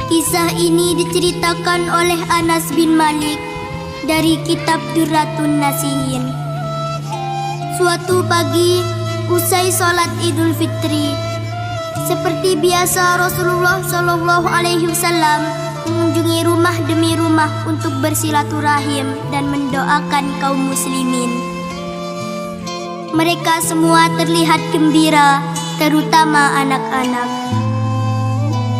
Kisah ini diceritakan oleh Anas bin Malik dari kitab Durratun Nasihin. Suatu pagi, usai sholat Idul Fitri, seperti biasa Rasulullah SAW mengunjungi rumah demi rumah untuk bersilaturahim dan mendoakan kaum muslimin. Mereka semua terlihat gembira, terutama anak-anak.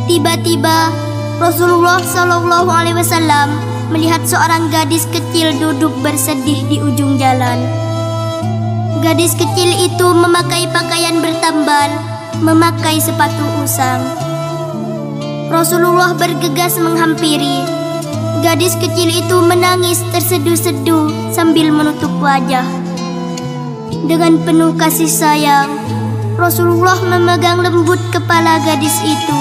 Tiba-tiba Rasulullah SAW melihat seorang gadis kecil duduk bersedih di ujung jalan. Gadis kecil itu memakai pakaian bertambal, memakai sepatu usang. Rasulullah bergegas menghampiri. Gadis kecil itu menangis terseduh-seduh sambil menutup wajah. Dengan penuh kasih sayang, Rasulullah memegang lembut kepala gadis itu.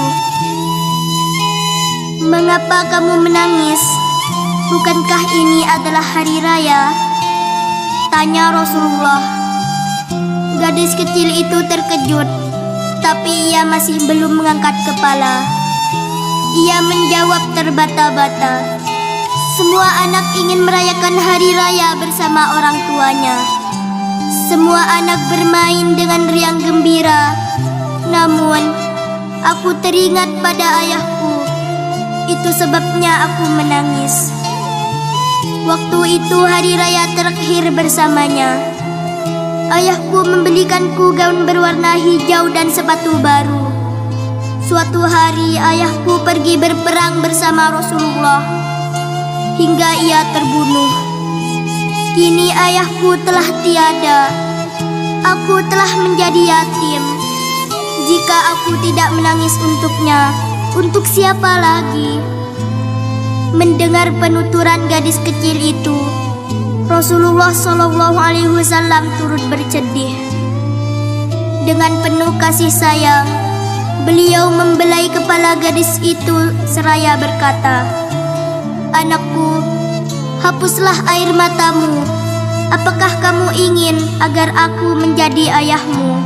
"Mengapa kamu menangis? Bukankah ini adalah hari raya?" tanya Rasulullah. Gadis kecil itu terkejut, tapi ia masih belum mengangkat kepala. Ia menjawab terbata-bata, "Semua anak ingin merayakan hari raya bersama orang tuanya. Semua anak bermain dengan riang gembira. Namun, aku teringat pada ayahku. Itu sebabnya aku menangis. Waktu itu hari raya terakhir bersamanya. Ayahku membelikanku gaun berwarna hijau dan sepatu baru. Suatu hari ayahku pergi berperang bersama Rasulullah hingga ia terbunuh. Kini ayahku telah tiada. Aku telah menjadi yatim. Jika aku tidak menangis untuknya, untuk siapa lagi?" Mendengar penuturan gadis kecil itu, Rasulullah SAW turut bersedih. Dengan penuh kasih sayang, beliau membelai kepala gadis itu seraya berkata, "Anakku, hapuslah air matamu. Apakah kamu ingin agar aku menjadi ayahmu?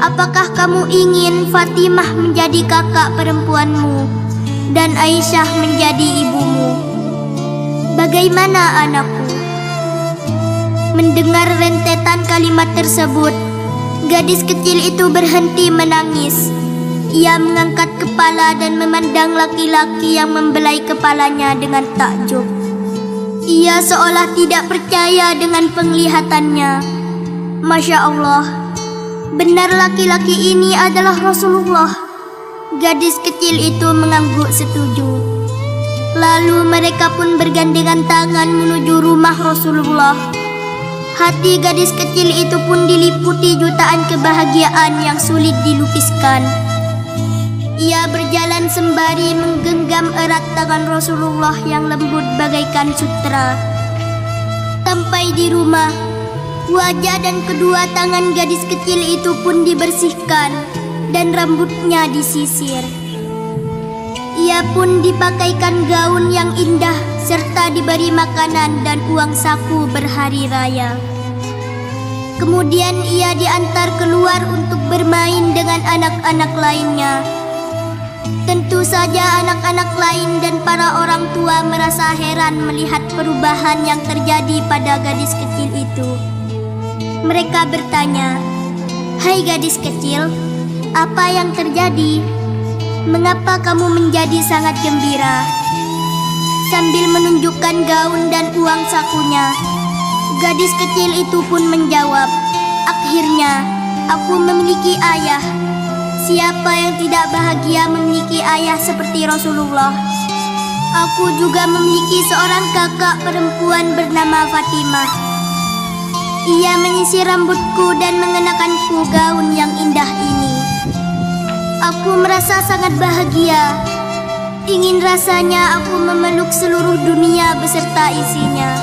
Apakah kamu ingin Fatimah menjadi kakak perempuanmu dan Aisyah menjadi ibumu? Bagaimana anakku?" Mendengar rentetan kalimat tersebut, gadis kecil itu berhenti menangis. Ia mengangkat kepala dan memandang laki-laki yang membelai kepalanya dengan takjub. Ia seolah tidak percaya dengan penglihatannya. Masya Allah, benar laki-laki ini adalah Rasulullah. Gadis kecil itu mengangguk setuju. Lalu mereka pun bergandengan tangan menuju rumah Rasulullah. Hati gadis kecil itu pun diliputi jutaan kebahagiaan yang sulit dilukiskan. Ia berjalan sembari menggenggam erat tangan Rasulullah yang lembut bagaikan sutra. Sampai di rumah, wajah dan kedua tangan gadis kecil itu pun dibersihkan dan rambutnya disisir. Ia pun dipakaikan gaun yang indah serta diberi makanan dan uang saku berhari raya. Kemudian ia diantar keluar untuk bermain dengan anak-anak lainnya. Tentu saja anak-anak lain dan para orang tua merasa heran melihat perubahan yang terjadi pada gadis kecil itu. Mereka bertanya, "Hai gadis kecil, apa yang terjadi? Mengapa kamu menjadi sangat gembira?" Sambil menunjukkan gaun dan uang sakunya, gadis kecil itu pun menjawab, "Akhirnya, aku memiliki ayah. Siapa yang tidak bahagia memiliki ayah seperti Rasulullah? Aku juga memiliki seorang kakak perempuan bernama Fatimah. Ia menyisir rambutku dan mengenakanku gaun yang indah ini. Aku merasa sangat bahagia. Ingin rasanya aku memeluk seluruh dunia beserta isinya."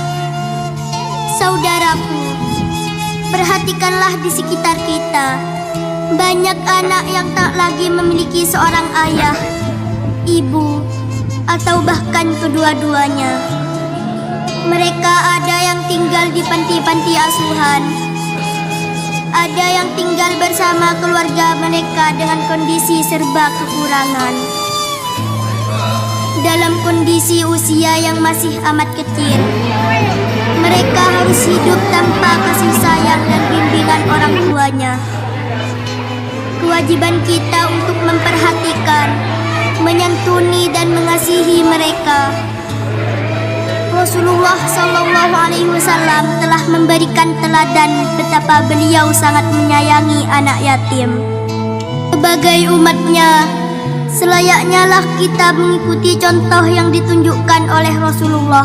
Saudaraku, perhatikanlah di sekitar kita. Banyak anak yang tak lagi memiliki seorang ayah, ibu, atau bahkan kedua-duanya. Mereka ada yang tinggal di panti-panti asuhan, ada yang tinggal bersama keluarga mereka dengan kondisi serba kekurangan. dalam kondisi usia yang masih amat kecil. Mereka harus hidup tanpa kasih sayang dan bimbingan orang tuanya. Kewajiban kita untuk memperhatikan, menyantuni dan mengasihi mereka. Rasulullah SAW telah memberikan teladan betapa beliau sangat menyayangi anak yatim. Sebagai umatnya, selayaknya lah kita mengikuti contoh yang ditunjukkan oleh Rasulullah.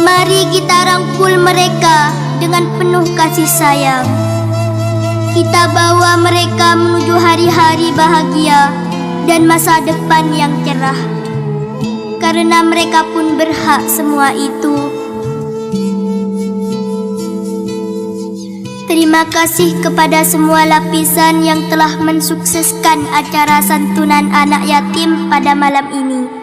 Mari kita rangkul mereka dengan penuh kasih sayang. Kita bawa mereka menuju hari-hari bahagia dan masa depan yang cerah. Karena mereka pun berhak semua itu. Terima kasih kepada semua lapisan yang telah mensukseskan acara santunan anak yatim pada malam ini.